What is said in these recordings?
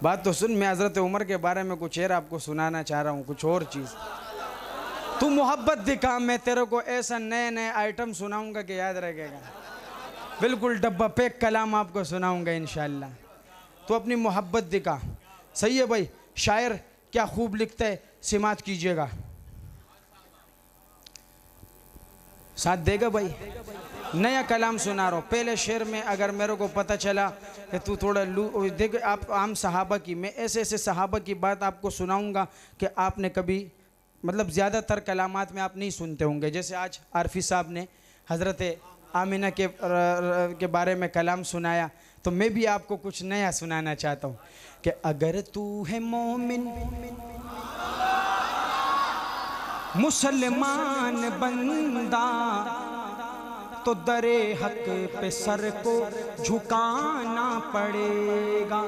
बात तो सुन, मैं हज़रत उमर के बारे में कुछ और आपको सुनाना चाह रहा हूँ, कुछ और चीज़। तू मोहब्बत दिखा, मैं तेरे को ऐसा नए नए आइटम सुनाऊंगा कि याद रखेगा। बिल्कुल डब्बा पैक कलाम आपको सुनाऊंगा इंशाअल्लाह। तो अपनी मोहब्बत दिखा। सही है भाई। शायर क्या खूब लिखता है, सिमात कीजिएगा। साथ देगा भाई। नया कलाम सुना रहा हूँ। पहले शेर में अगर मेरे को पता चला कि तू थोड़ा देख, आप आम सहाबा की, मैं ऐसे ऐसे सहाबा की बात आपको सुनाऊंगा कि आपने कभी, मतलब ज़्यादातर कलामात में आप नहीं सुनते होंगे। जैसे आज आरफी साहब ने हज़रत आमिना के बारे में कलाम सुनाया, तो मैं भी आपको कुछ नया सुनाना चाहता हूँ कि अगर तू है मोमिन मुसलमान बंदा तो दरे हक पे सर को झुकाना पड़ेगा।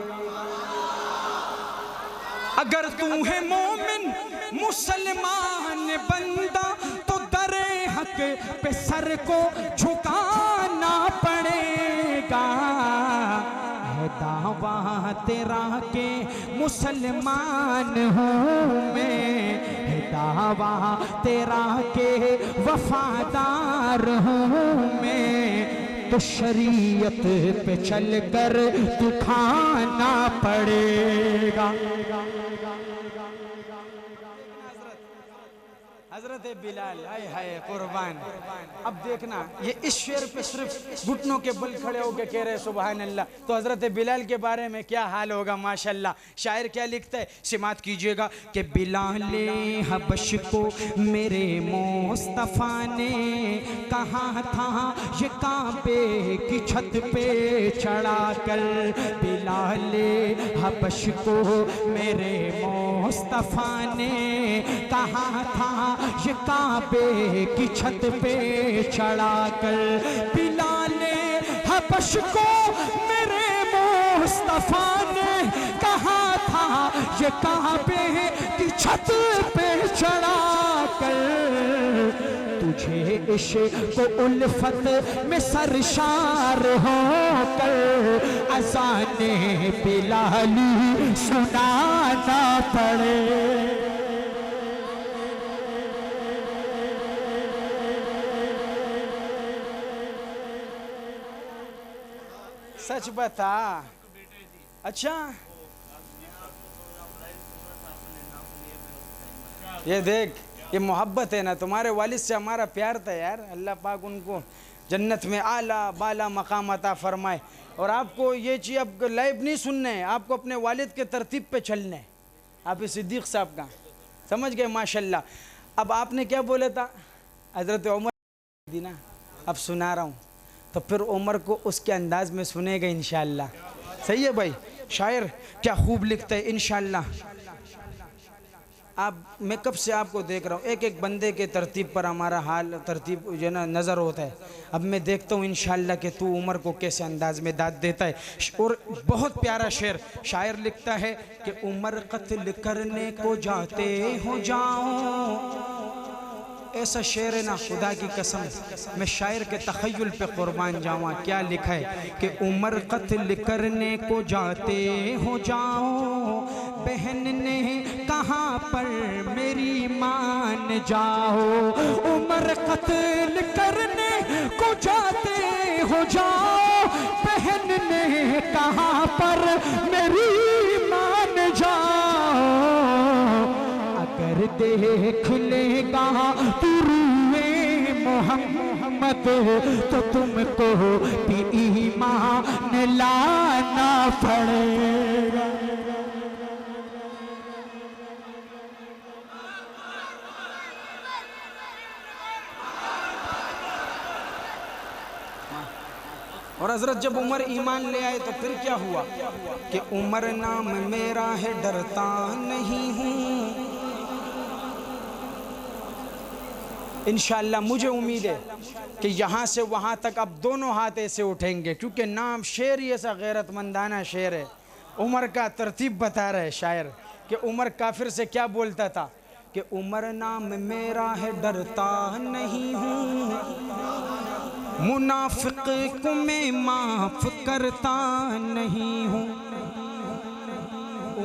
अगर तू है मोमिन मुसलमान बंदा तो दरे हक पे सर को झुकाना पड़ेगा। है दावा तेरा के मुसलमान हूँ मैं, है दावा तेरा के वफादार हूँ मैं, तो शरीयत पे चल कर तू खाना पड़ेगा। हजरत बिलाल, हाय हाय कुर्बान। अब देखना, ये इस शेर पे सिर्फ घुटनों के बल खड़े होकर कह रहे सुभान अल्लाह, तो हजरत बिलाल के बारे में क्या हाल होगा माशाल्लाह। शायर क्या लिखता है, सिमात कीजिएगा कि बिलाले हबश को मेरे मुस्तफा ने कहा था ये काबे की छत पे चढ़ा कर। बिलाले हबश को मेरे मुस्तफा ने कहा था ये काबे की छत पे चढ़ा कर। बिलाले हबश को मेरे मुस्तफा ने कहा था ये काबे की छत पे चढ़ा कर। तुझे इश्क उल्फत में सरशार होकर अज़ाने बिलाली सुनाना पड़े। सच बता। अच्छा, ये देख, ये मोहब्बत है ना, तुम्हारे वालिद से हमारा प्यार था यार। अल्लाह पाक उनको जन्नत में आला बाला मकाम अता फरमाए। और आपको ये चीज़ अब लाइव नहीं सुनना है, आपको अपने वालिद के तरतीब पे चलना है। आप सिद्दीक साहब का समझ गए माशाल्लाह। अब आपने क्या बोला था, हज़रत उमर दी ना, अब सुना रहा हूँ तो फिर उमर को उसके अंदाज में सुनेगा इंशाअल्लाह। सही है भाई। शायर क्या खूब लिखता है इंशाअल्लाह। आप, मैं कब से आपको देख रहा हूँ, एक एक बंदे के तरतीब पर हमारा हाल तरतीब जो ना नज़र होता है। अब मैं देखता हूँ इंशाअल्लाह कि तू उमर को कैसे अंदाज में दाद देता है। और बहुत प्यारा शेर शायर लिखता है कि उमर कत्ल करने को जाते हो जाओ। ऐसा शेर है ना, खुदा की कसम, मैं शायर के तखय्युल पे कुर्बान जाऊँ। क्या लिखा है कि उमर कत्ल करने को जाते हो जाओ, बहन ने कहाँ पर मेरी मान जाओ। उमर कत्ल करने को जाते हो जाओ, बहन ने कहाँ पर मेरी मान जाओ। अगर देख लेगा तू रूए मोहम्मद तो तुमको भी ईमान लाना पड़ेगा। और हजरत जब उमर ईमान ले आए तो फिर क्या हुआ कि उमर नाम मेरा है डरता नहीं हूँ। इंशाअल्लाह मुझे उम्मीद है कि यहाँ से वहाँ तक अब दोनों हाथ ऐसे उठेंगे, क्योंकि नाम शेर ही ऐसा गैरतमंदाना शेर है। उमर का तरतीब बता रहे शायर कि उमर काफिर से क्या बोलता था कि उमर नाम मेरा है डरता नहीं हूँ, मुनाफिक को मैं माफ करता नहीं हूँ।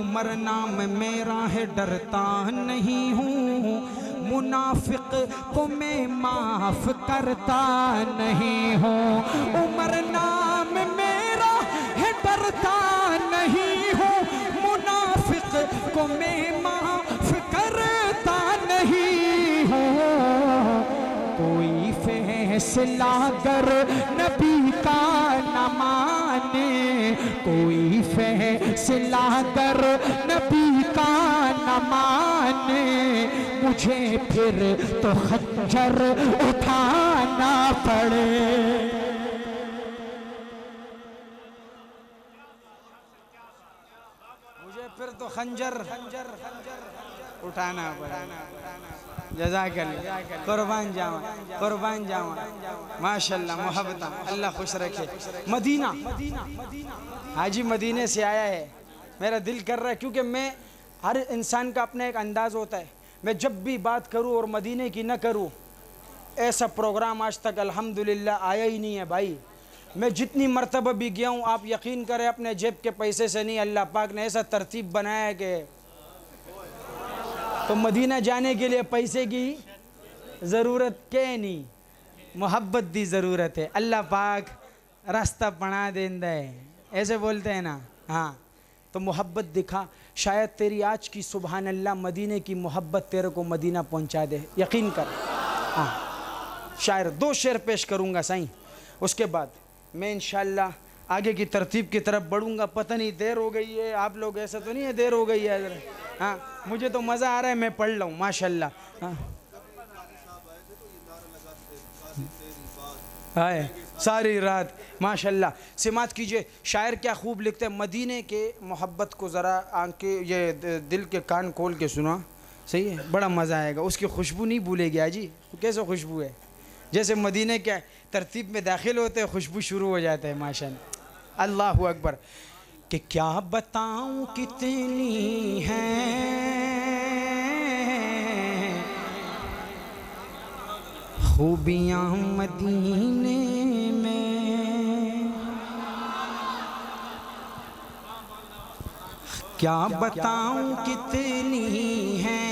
उमर नाम मेरा है डरता नहीं हूँ, मुनाफिक को मैं माफ करता नहीं हूँ। उमर नाम मेरा है डरता नहीं हूँ, मुनाफिक को मैं माफ करता नहीं हूँ। कोई फैसला कर नबी का न माने, कोई फैसला कर नबी का न माने, मुझे फिर तो खंजर उठाना पड़े। मुझे फिर तो खंजर उठाना पड़े। जज़ाकल्लाह, कुर्बान जावा माशाल्लाह, मोहब्बत, अल्लाह खुश रखे। मदीना, हाजी मदीने से आया है, मेरा दिल कर रहा है, क्योंकि मैं, हर इंसान का अपना एक अंदाज़ होता है। मैं जब भी बात करूं और मदीने की न करूं, ऐसा प्रोग्राम आज तक अल्हम्दुलिल्लाह आया ही नहीं है भाई। मैं जितनी मरतबा भी गया हूं, आप यकीन करें अपने जेब के पैसे से नहीं, अल्लाह पाक ने ऐसा तरतीब बनाया है कि तो मदीना जाने के लिए पैसे की ज़रूरत के नहीं, मोहब्बत की ज़रूरत है। अल्लाह पाक रास्ता बना देंदा है, ऐसे बोलते हैं ना। हाँ, तो मोहब्बत दिखा, शायद तेरी आज की सुबहान अल्लाह मदीने की मोहब्बत तेरे को मदीना पहुंचा दे, यकीन कर। हाँ, शायर 2 शेर पेश करूँगा साईं, उसके बाद मैं इंशाअल्लाह आगे की तरतीब की तरफ बढ़ूँगा। पता नहीं देर हो गई है, आप लोग ऐसा तो नहीं है देर हो गई है? हाँ, मुझे तो मज़ा आ रहा है, मैं पढ़ लूँ माशाअल्लाह। हाँ, आए सारी रात माशाअल्लाह। सिमात कीजिए, शायर क्या खूब लिखते हैं। मदीने के मोहब्बत को ज़रा आंखें, ये दिल के कान खोल के सुना, सही है, बड़ा मज़ा आएगा। उसकी खुशबू नहीं भूलेगी आजी, कैसे खुशबू है, जैसे मदीने के तरतीब में दाखिल होते हैं खुशबू शुरू हो जाता है माशाअल्लाह। अल्लाहु अकबर। कि क्या बताऊं कितनी है खूबियाँ मदीने में, क्या बताऊं कितनी है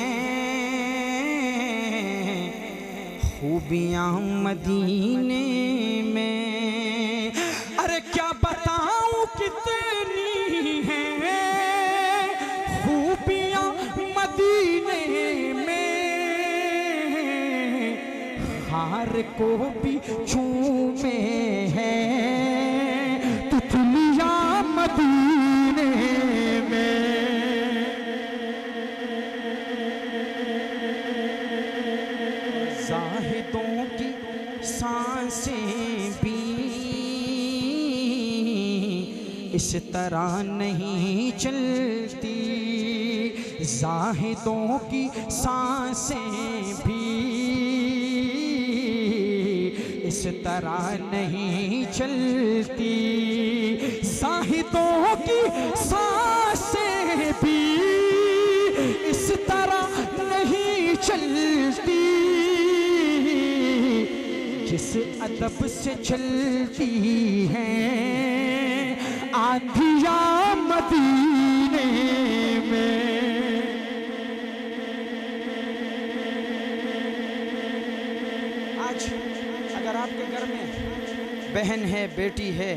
खूबियाँ मदीने में। अरे क्या बताऊं कितनी है खूबियाँ मदीने में, हार को भी चूमे हैं तितलियाँ मदीने में। जाहिदों की सांसें भी इस तरह नहीं चलती, जाहिदों की सांसें भी इस तरह नहीं चलती, जाहिदों की सांसें भी इस तरह नहीं चलती, जिस अदब से चलती हैं आंधियाँ मदीने में। आज अगर आपके घर में बहन है, बेटी है,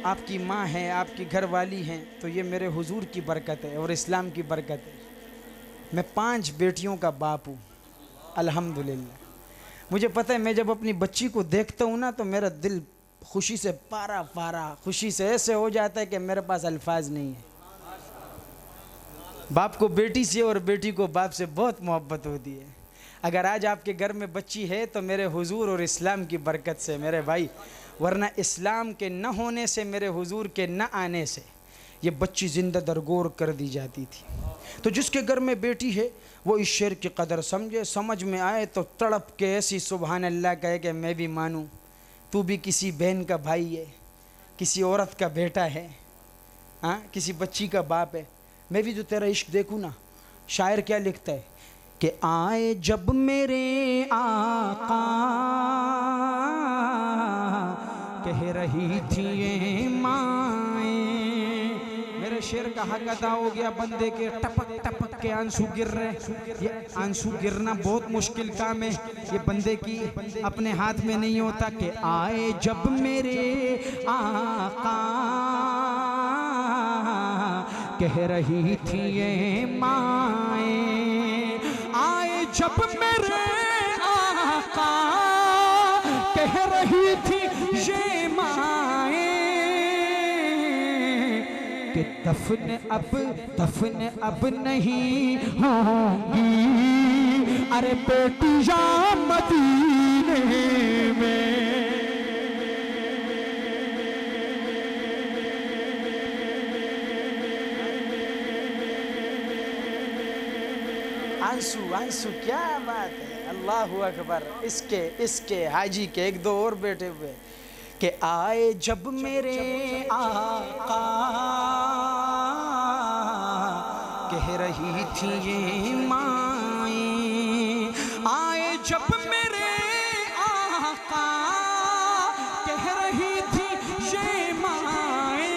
आपकी माँ है, आपकी घरवाली हैं, तो ये मेरे हुजूर की बरकत है और इस्लाम की बरकत है। मैं 5 बेटियों का बाप हूँ अल्हम्दुलिल्लाह। मुझे पता है, मैं जब अपनी बच्ची को देखता हूँ ना, तो मेरा दिल खुशी से पारा पारा, खुशी से ऐसे हो जाता है कि मेरे पास अल्फाज नहीं है। बाप को बेटी से और बेटी को बाप से बहुत मोहब्बत होती है। अगर आज आपके घर में बच्ची है तो मेरे हुजूर और इस्लाम की बरकत से मेरे भाई, वरना इस्लाम के न होने से, मेरे हुजूर के न आने से ये बच्ची ज़िंदा दरगोर कर दी जाती थी। तो जिसके घर में बेटी है वो इस शेर की कदर समझे, समझ में आए तो तड़प के ऐसी सुभान अल्लाह कहे कि मैं भी मानूं, तू भी किसी बहन का भाई है, किसी औरत का बेटा है, हाँ, किसी बच्ची का बाप है, मैं भी तो तेरा इश्क देखूँ ना। शायर क्या लिखता है कि आए जब मेरे आका कह रही थी ये माएँ, मेरे शेर का हक अदा हो गया, बंदे के टपक टपक के आंसू गिर रहे। ये आंसू गिरना बहुत मुश्किल काम है, ये बंदे की अपने हाथ में नहीं होता। कि आए जब मेरे आका कह रही थी ये माए, आए जब मेरे आका कह रही थी ये माए, कि दफन अब नहीं होंगी, अरे बेटियां मदीने में। आंसू आंसू, क्या बात है, अल्लाहु अकबर। इसके हाजी के एक दो और बैठे हुए कि आए जब मेरे आका कह रही थी ये माए, आए जब मेरे आका कह रही थी ये माए,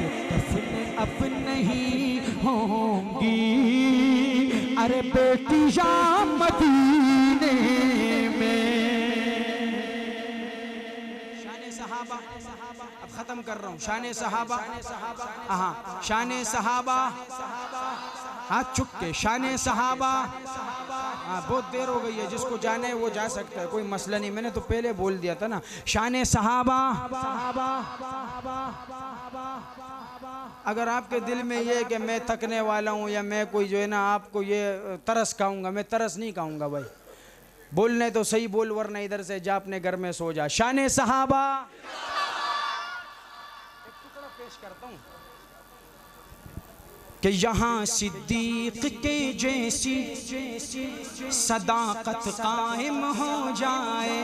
कि दफन अब नहीं होंगी, अरे बेटियां मदीने में। शान सहाबा, अब खत्म कर रहा हूँ। शान सहाबा, हाँ शान सहाबा, हाथ चुक के शान सहाबा। हाँ बहुत देर हो गई है, जिसको जाने वो जा सकता है, कोई मसला नहीं। मैंने तो पहले बोल दिया था ना। शान सहाबा, अगर आपके दिल में ये है कि मैं थकने वाला हूँ या मैं कोई जो है ना आपको ये तरस खाऊंगा, मैं तरस नहीं खाऊंगा भाई। बोलने तो सही बोल, वरना इधर से जा अपने घर में सो जा। शान सहाबा एक टुकड़ा पेश करता हूँ कि यहाँ सिद्दीक के जैसी सदाकत कायम हो जाए,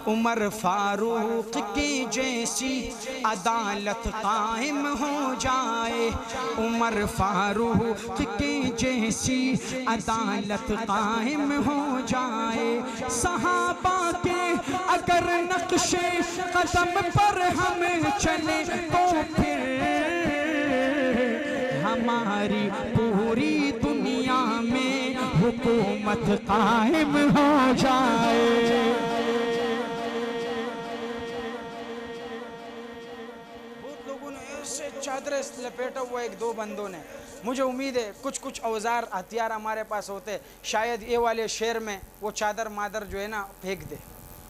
उमर फारूक की जैसी अदालत कायम हो जाए, उमर फारूक की जैसी अदालत कायम हो जाए। सहाबा के अगर नक्शे कदम पर हम चले तो फिर हमारी पूरी दुनिया में हुकूमत कायम हो जाए। चादर लपेटा हुआ एक दो बंदों ने, मुझे उम्मीद है कुछ कुछ औजार हथियार हमारे पास होते, शायद ये वाले शेर में वो चादर मादर जो है ना फेंक दे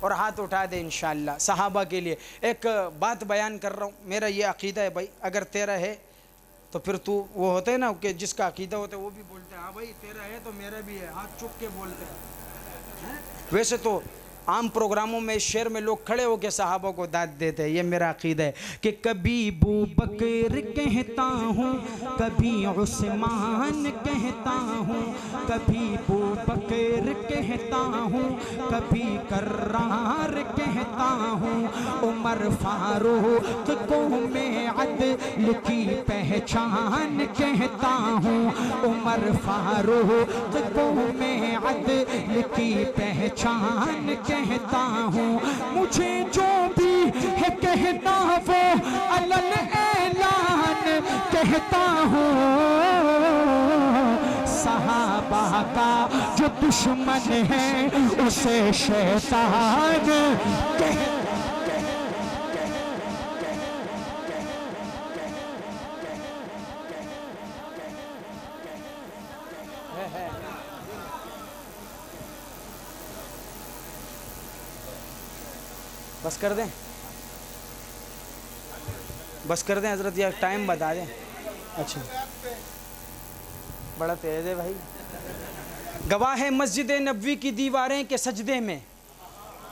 और हाथ उठा दे इंशाअल्लाह। सहाबा के लिए एक बात बयान कर रहा हूँ, मेरा ये अकीदा है भाई। अगर तेरा है तो फिर तू वो होते हैं ना कि जिसका अकीदा होता है वो भी बोलते हैं हाँ भाई तेरा है तो मेरा भी है, हाथ चुक के बोलते हैं। वैसे तो आम प्रोग्रामों में इस शेर में लोग खड़े होकर सहाबा को दाद देते हैं। ये मेरा अकीदा है कि कभी अबू बकर कहता हूँ, कभी उस्मान कहता हूँ, कभी अबू बकर कहता हूँ, कभी कर्रार कहता हूँ, उमर फारूक को मैं अदल की पहचान कहता हूँ, उमर फारूक को मैं अदल की पहचान कहता हूँ। मुझे जो भी है कहना वो अलल ऐलान कहता हूँ। सहाबा का जो दुश्मन है उसे शैतान कहता। बस कर दें, बस कर दें हजरत, यार टाइम बता दें। अच्छा बड़ा तेज है भाई। गवाह है मस्जिद नबवी की दीवारें के सजदे में,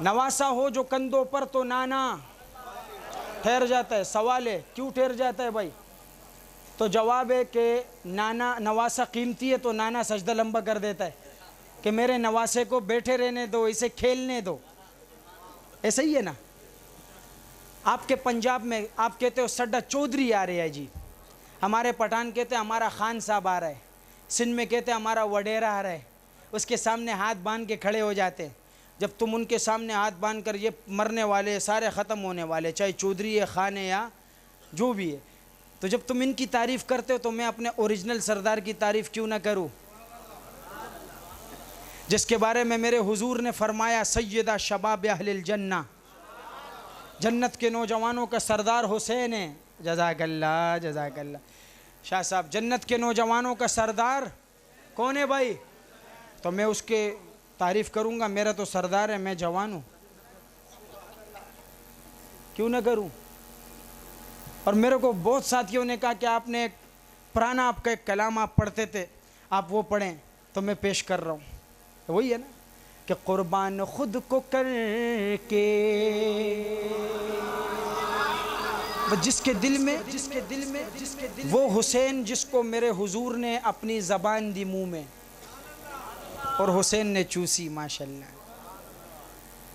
नवासा हो जो कंधों पर तो नाना ठहर जाता है। सवाल है क्यों ठहर जाता है भाई? तो जवाब है कि नाना नवासा कीमती है तो नाना सजदा लंबा कर देता है कि मेरे नवासे को बैठे रहने दो, इसे खेलने दो। ऐसा ही है ना। आपके पंजाब में आप कहते हो सड्डा चौधरी आ रहे हैं जी, हमारे पठान कहते हैं हमारा खान साहब आ रहा है, सिंध में कहते हैं हमारा वडेरा आ रहा है, उसके सामने हाथ बांध के खड़े हो जाते हैं। जब तुम उनके सामने हाथ बांध कर, ये मरने वाले सारे ख़त्म होने वाले, चाहे चौधरी है, खान है या जो भी है, तो जब तुम इनकी तारीफ़ करते हो तो मैं अपने ओरिजिनल सरदार की तारीफ़ क्यों ना करूं, जिसके बारे में मेरे हुजूर ने फरमाया सैयदा शबाब अहलिल जन्ना, जन्नत के नौजवानों का सरदार हुसैन है। जज़ाकल्लाह जज़ाकल्लाह। शाह साहब, जन्नत के नौजवानों का सरदार कौन है भाई? तो मैं उसके तारीफ़ करूँगा, मेरा तो सरदार है, मैं जवान हूँ, क्यों ना करूँ। और मेरे को बहुत साथियों ने कहा कि आपने एक पुराना आपका एक कलाम आप पढ़ते थे, आप वो पढ़ें, तो मैं पेश कर रहा हूँ। तो वही है ना कि कुर्बान खुद को करके, जिसके दिल में वो हुसैन जिसको मेरे हुजूर ने अपनी ज़बान दी मुँह में और हुसैन ने चूसी, माशाल्लाह,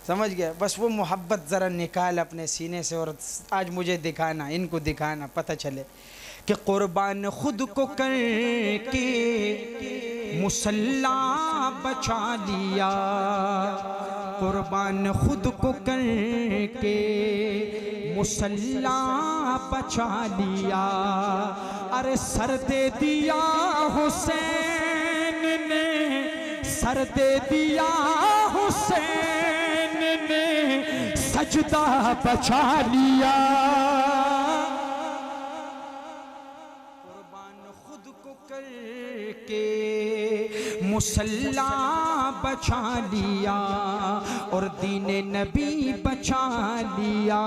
समझ गया। बस वो मोहब्बत ज़रा निकाल अपने सीने से और आज मुझे दिखाना, इनको दिखाना, पता चले कि कुर्बान खुद को करके मुसल्ला बचा लिया, कुर्बान खुद को करके मुसल्ला बचा लिया। अरे सर दे दिया हुसैन ने, सर दे दिया हुसैन ने, सजदा बचा लिया। कुर्बान खुद को करके मुसल्ला बचा लिया और दीने नबी बचा लिया।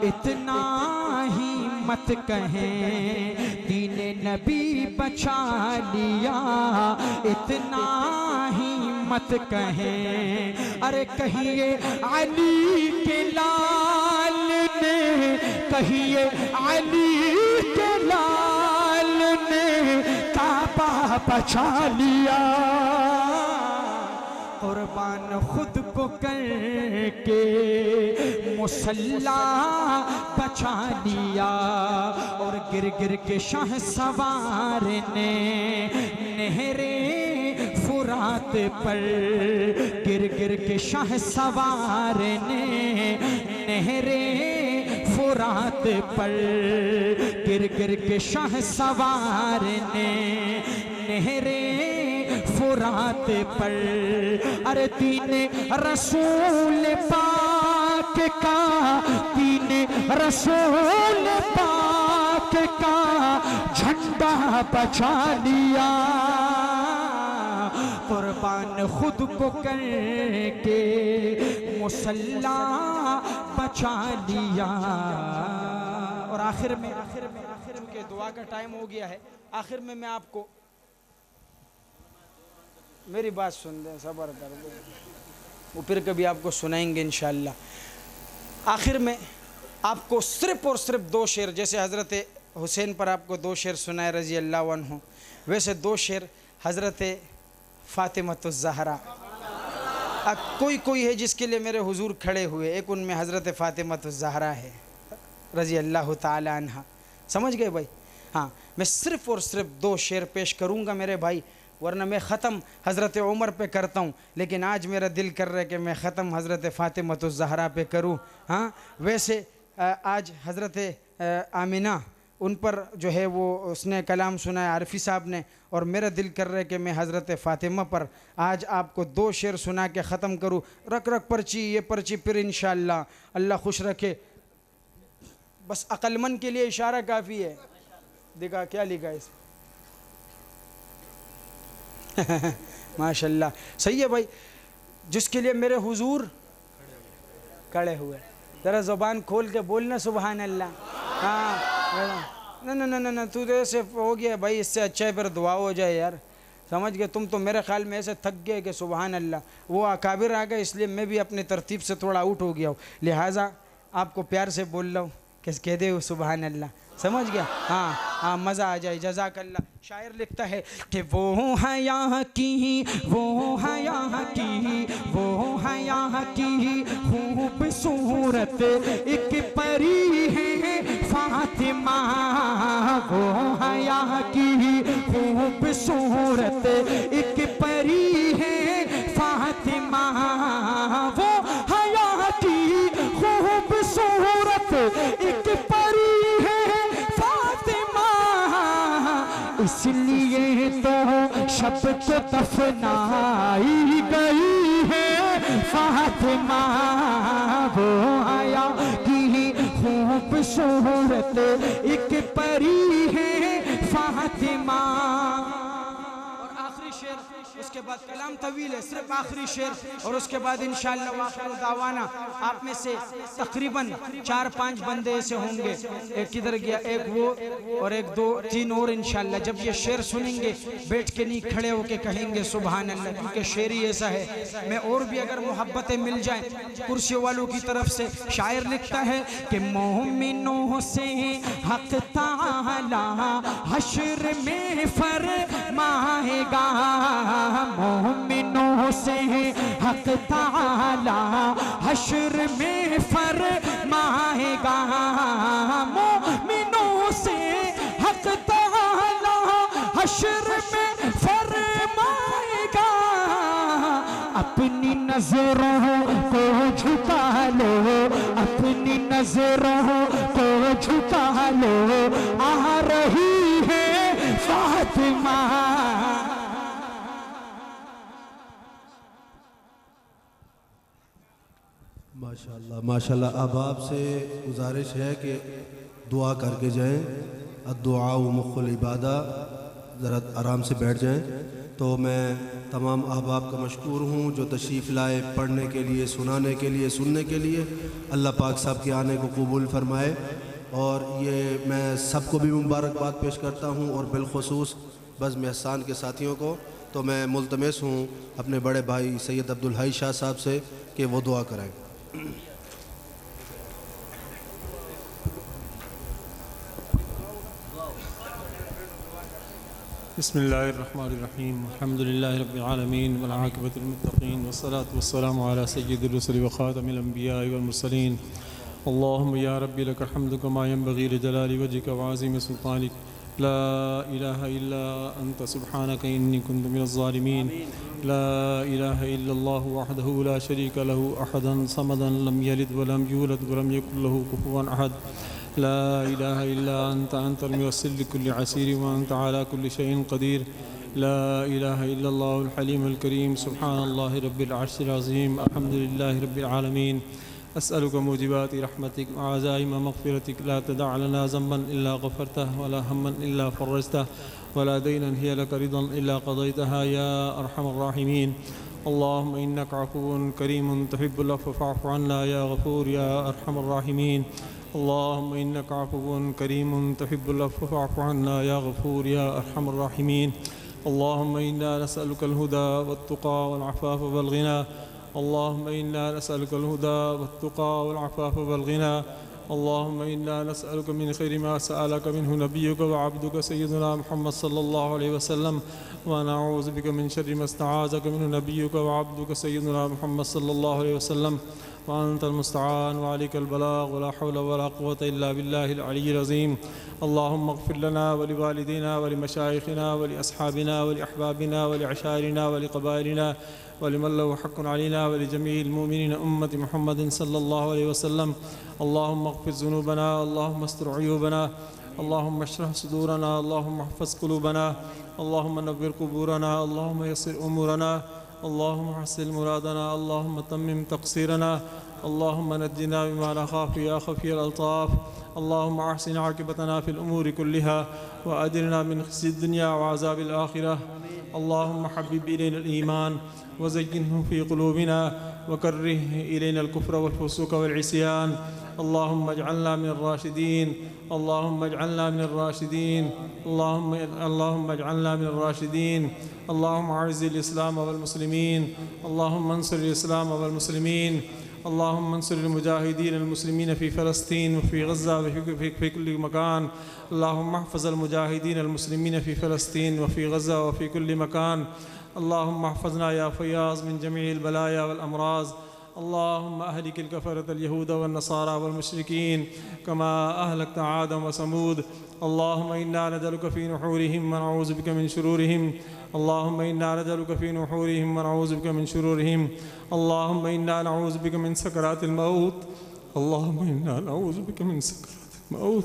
इतना ही मत कहें दीने नबी बचा लिया, इतना ही मत कहें। अरे कहिए अली के लाल ने, कहिए अली के लाल ने काबा बचा लिया। कुर्बान खुद को करके मुसल्ला बचा लिया और गिर गिर के शाह सवार ने नहरे फुरात पर, गिर गिर के शाह सवार ने नहरे फुरात पर, गिर गिर के शाह सवार ने नहरे फुरात पर। अरे दीने रसूल पाक का, दीने रसूल पाक का झंडा बचा लिया। कुर्बान खुद को करके मुसल्ला बचा लिया। और आखिर में के दुआ का टाइम हो गया है, आखिर में मैं आपको, मेरी बात सुन लें, सब्र कर दो, वो फिर कभी आपको सुनाएंगे इंशाअल्लाह। आखिर में आपको सिर्फ़ और सिर्फ दो शेर, जैसे हज़रत हुसैन पर आपको दो शेर सुनाए रज़ी अल्लाह अन्हु, वैसे दो शेर हज़रत फ़ातिमतुज़ ज़हरा। कोई है जिसके लिए मेरे हुजूर खड़े हुए, एक उनमें हज़रत फ़ातिमतुज़ ज़हरा है रज़ी अल्लाह ताला अन्हा। समझ गए भाई? हाँ, मैं सिर्फ़ और सिर्फ दो शेर पेश करूँगा मेरे भाई, वरना मैं ख़त्म हज़रत उमर पे करता हूँ, लेकिन आज मेरा दिल कर रहा है कि मैं ख़त्म हज़रत फ़ातिमतुज़ ज़हरा पे करूँ। हाँ, वैसे आज हज़रत आमिना उन पर जो है वो उसने कलाम सुनाया आरफी साहब ने, और मेरा दिल कर रहा है कि मैं हज़रत फ़ातिमा पर आज आपको दो शेर सुना के ख़त्म करूँ। रख रख पर्ची, ये पर्ची फिर इंशाअल्लाह अल्लाह खुश रखे। बस अक्लमंद के लिए इशारा काफ़ी है। देखा क्या लिखा है इसमें? माशाल्लाह, सही है भाई। जिसके लिए मेरे हुजूर खड़े हुए, ज़रा ज़ुबान खोल के बोलना सुबहान अल्लाह। हाँ, ना ना ना ना ना, तू तो ऐसे हो गया भाई, इससे अच्छा है फिर दुआ हो जाए यार। समझ गए? तुम तो मेरे ख्याल में ऐसे थक गए कि सुबहान अल्लाह। वो अकाबिर आ गए, इसलिए मैं भी अपनी तरतीब से थोड़ा आउट हो गया हूँ, लिहाजा आपको प्यार से बोल रहा हूँ कि कह दे सुबहान अल्लाह। समझ गया? हाँ हाँ, मज़ा आ जाए। जज़ाकल्लाह। शायर लिखता है कि वो है यहाँ की, वो है यहाँ की, वो है यहाँ की खूबसूरत एक परी है फातिमा। वो है यहाँ की खूबसूरत एक परी है फातिमा। इसलिए तो शब को दफनाई गई है फातिमा। वो आया की खूबसूरत एक परी है फातिमा। और आखिरी शेर, उसके बाद कलाम तवील है, सिर्फ आखिरी शेर और उसके बाद इंशाअल्लाह वाखिर दावाना। आप में से तकरीबन 4-5 बंदे ऐसे होंगे, एक किधर गया, एक वो और एक 2-3 और इंशाअल्लाह जब ये शेर सुनेंगे बैठ के नहीं खड़े होके कहेंगे सुभान अल्लाह, क्योंकि शेर ही ऐसा है। मैं और भी अगर मोहब्बतें मिल जाएं कुर्सी वालों की तरफ से, शायर लिखता है कि मोमिनों से हक ताला हश्र में फरमाएगा, मोमिनों से हक ताला हश्र में फरमाएगा, मोमिनों से हक ताला हश्र में फरमाएगा। अपनी नजरों को झुका लो, अपनी नजरों को झुका लो, आ रही है फातिमा। माशाल्लाह माशाल्लाह। अब आपसे गुजारिश है कि दुआ करके जाएं। अद्दुआ मुख्कुल इबादा, ज़रा आराम से बैठ जाएं। तो मैं तमाम अहबाब का मशकूर हूँ जो तशरीफ़ लाए पढ़ने के लिए, सुनाने के लिए, सुनने के लिए। अल्लाह पाक साहब के आने को कबूल फरमाए। और ये मैं सबको भी मुबारकबाद पेश करता हूँ और बिलखुसूस बज़्म एहसान के साथियों को। तो मैं मुल्तमस हूँ अपने बड़े भाई सैयद अब्दुल हई शाह साहब से कि वो दुआ कराएँ। बिस्मिल्लाहिर्रहमानिर्रहीम, अल्हम्दुलिल्लाहि रब्बिल आलमीन वल आक़िबतुल मुत्तक़ीन वस्सलातु वस्सलामु अला सय्यिदिर रुसुलि व ख़ातमिल अंबियाइ वल मुरसलीन। अल्लाहुम्मा या रब्बी लकल हम्दु कमा यंबग़ी लिजलालि वजहिका व अज़ीमि सुल्तानिक। ला इलाहा इल्ला अंत सुब्हानका इन्नी कुन्तु मिनज़ ज़ालिमीन। ला इलाहा इल्लल्लाहु वहदहु ला शरीका लहु अहदन समदन लम यलिद व लम यूलद व लम यकुल लहु कुफुवन अहद। ला इलाहा इल्ला अंतल मुयस्सिर लिकुल्लि असीर व अंत अला कुल्लि शैइन क़दीर। ला इलाहा इल्लल्लाहुल हलीमुल करीम सुब्हानल्लाहि रब्बिल अर्शिल अज़ीम। अल्हम्दुलिल्लाहि रब्बिल आलमीन। अस्अलुका मुजिबाति रहमतिक व अज़ाइम मग़फ़िरतिक। ला तदअ लना ज़ंबन इल्ला ग़फ़रतह वला हम्मन इल्ला फ़रजतह वला दीनन हिय लक रिदन इल्ला क़ज़यतहा या अरहमर राहिमीन। अल्लाहुम्मा इन्नका अफ़ुव्वुन करीमुन तुहिब्बुल अफ़्व फ़अफ़ु अन्ना या गफ़ूर या अरहमर राहिमीन। अल्लाहुम्मा इन्नका अफ़ुव्वुन करीमुन तुहिब्बुल अफ़्व फ़अफ़ु अन्ना या गफ़ूर या अरहमर राहिमीन। अल्लाहुम्मा इन्ना नसअलुकल हुदा वत्तुक़ा वल अफ़ाफ़ वल ग़िना। अल्लाहुम्मा इन्ना नसअलुकल हुदा वत्तुक़ा वल अफ़ाफ़ वल ग़िना। अल्लाहुम्मा इन्ना नसअलुका मिन खैरि मा सअलका मिन्हु नबियुका व अब्दुका सय्यिदुना मुहम्मद सल्लल्लाहु अलैहि वसल्लम व नऊज़ु बिका मिन शर्रि मा इस्तआज़का मिन्हु नबियुका व अब्दुका सय्यिदुना मुहम्मद सल्लल्लाहु अलैहि वसल्लम व अंतल मुस्तआन व अलैकल बलाग़ व ला हौला व ला क़ुव्वता इल्ला बिल्लाहिल अलिय्यिल अज़ीम। अल्लाहुम्मा इग़फ़िर लना व लिवालिदैना व लिमशाइख़िना व लिअस्हाबिना व लिअहबाबिना व लिअशाइरिना व लिक़बाइलिना वलिमन लहु हक़्क़ुन अलैना वलिजमीइल मुमिनीन उम्मति मुहम्मदिन सल्लल्लाहु अलैहि वसल्लम। अल्लाहुम्मा अग़फ़िर ज़ुनूबना, अल्लाहुम्मा अस्तिर उयूबना, अल्लाहुम्मा अशरह सुदूरना, अल्लाहुम्मा अहफ़ज़ क़ुलूबना, अल्लाहुम्मा नव्विर क़ुबूरना, अल्लाहुम्मा यस्सिर उमूरना, अल्लाहुम्मा हस्सिल मुरादना, अल्लाहुम्मा तम्मिम तक़सीरना, अल्लाहुम्मा नज्जिना बिमा नख़ाफ़ु या ख़फ़ियल अल्ताफ़। अल्लाहुम्मा अहसिन आक़िबतना फ़िल उमूरि कुल्लिहा व अजिरना मिन ख़िज़्यिद दुनिया व अज़ाबिल आख़िरह। अल्लाहुम्मा हब्बिब इलैनल ईमान वज़य्यिनहु फ़ी क़ुलूबिना वकर्रिह इलैनल कुफ़्र वल फ़ुसूक़ वल इस्यान। अल्लाहुम्मा इजअलना मिनर राशिदीन, अल्लाहुम्मा इजअलना मिनर राशिदीन, अल्लाहुम्मा इजअलना मिनर राशिदीन। अल्लाहुम्मा अइज़्ज़िल इस्लाम वल मुस्लिमीन, अल्लाहुम्मा अंसुरिल इस्लाम वल मुस्लिमीन, अल्लाहुम्मा अंसुरिल मुजाहिदीन अल मुस्लिमीन फ़ी फ़लस्तीन व फ़ी गज़्ज़ा व फ़ी कुल्लि मकान। अल्लाहुम्मा अहफ़िज़ अल मुजाहिदीन अल मुस्लिमीन फ़ी फ़लस्तीन व फ़ी गज़्ज़ा व फ़ी कुल्लि मकान। अल्लाहुम्मा अहफ़िज़ना या फ़य्याज़ मिन जमीइल बलाया वल अमराज़। अल्लाहुम्मा अहलिकिल कफ़रतल यहूद वन नसारा वल मुशरिकीन कमा अहलकता आदम व समूद। अल्लाहुम्मा इन्ना नजअलुका फ़ी नुहूरिहिम व नऊज़ु बिका मिन शुरूरिहिम। अल्लाहुम्मा इन्ना नजअलुका फ़ी नुहूरिहिम व नऊज़ु बिका मिन शुरूरिहिम। अल्लाहुम्मा इन्ना नऊज़ु बिका मिन सकरातिल मौत। अल्लाहुम्मा इन्ना नऊज़ु बिका मिन सकरातिल मौत।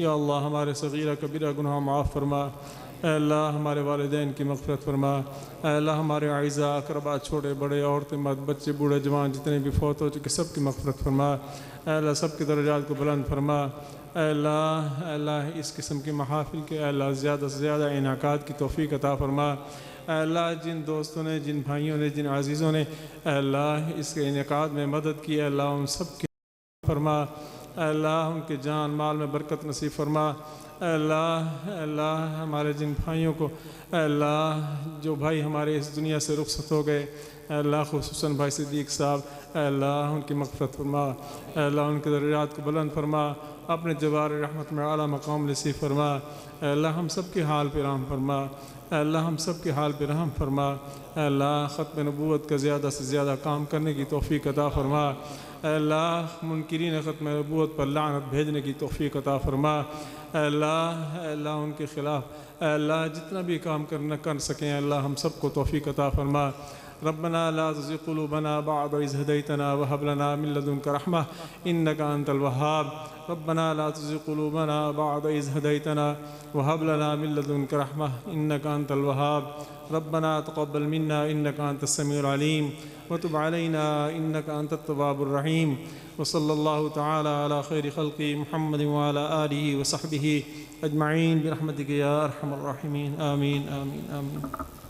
या अल्लाह हमारे सगीरा कबीरा गुनाह माफ़ फरमा। अल्लाह हमारे वालिदैन की मग़फ़िरत फरमा। अल्लाह हमारे आइज़ा अक़रबा छोटे बड़े औरतें मर्द बच्चे बूढ़े जवान जितने भी फ़ौत हो चुके सब की मग़फ़िरत फरमा। अल्लाह सब के दर्जात को बुलंद फरमा। अल्लाह इस किस्म की महाफ़िल के अल्लाह ज़्यादा से ज़्यादा इनाक़ात की तौफ़ीक़ अता फरमा। अल्लाह जिन दोस्तों ने जिन भाइयों ने जिन अज़ीज़ों ने अल्लाह इसके इनेकाद में मदद की अल्लाह उन सब की फरमा। अल्लाह उनके जान माल में बरकत नसीब फरमा। अल्लाह हमारे जिन भाइयों को अल्लाह जो भाई हमारे इस दुनिया से रुखसत हो गए अल्लाह खुसूसन भाई सिद्दीक़ साहब अल्लाह उनकी मग़फ़िरत फरमा। अल्लाह उनके दर्जात को बुलंद फरमा। अपने जवार रहमत में आला मकाम नसीब फरमा। अल्लाह हम सब के हाल पर रहम फरमा। अल्लाह हम सब के हाल पर रहम फरमा। अल्लाह ख़त्म नबूवत का ज़्यादा से ज़्यादा काम करने की तौफ़ीक़ अता फरमा। अल्लाह मुनकिरीन ख़त्म नबूवत पर लानत भेजने की तौफ़ीक़ अता फरमा। अल्लाह उनके ख़िलाफ़ अल्लाह जितना भी काम कर सकें अल्लाह हम सब को तौफ़ीक़ अता फरमा। रब्बना ला तुज़िग़ क़ुलूबना बअद इज़ हदैतना व हब लना मिन लदुनका रहमह इन्नका अंतल वहाब। रब्बना ला तुज़िग़ क़ुलूबना बअद इज़ हदैतना व हब लना मिन लदुनका रहमह इन्नका अंतल वहाब। रब्बना तक़ब्बल मिन्ना इन्नका अंतस समीउल अलीम व तुब अलैना इन्नका अंतत तव्वाबुर रहीम। व सल्लल्लाहु तआला अला खैरि ख़ल्क़ि मुहम्मद व अला आलिहि व सहबिहि अजमईन बिरहमतिका या अरहमर राहिमीन। आमीन आमीन आमीन।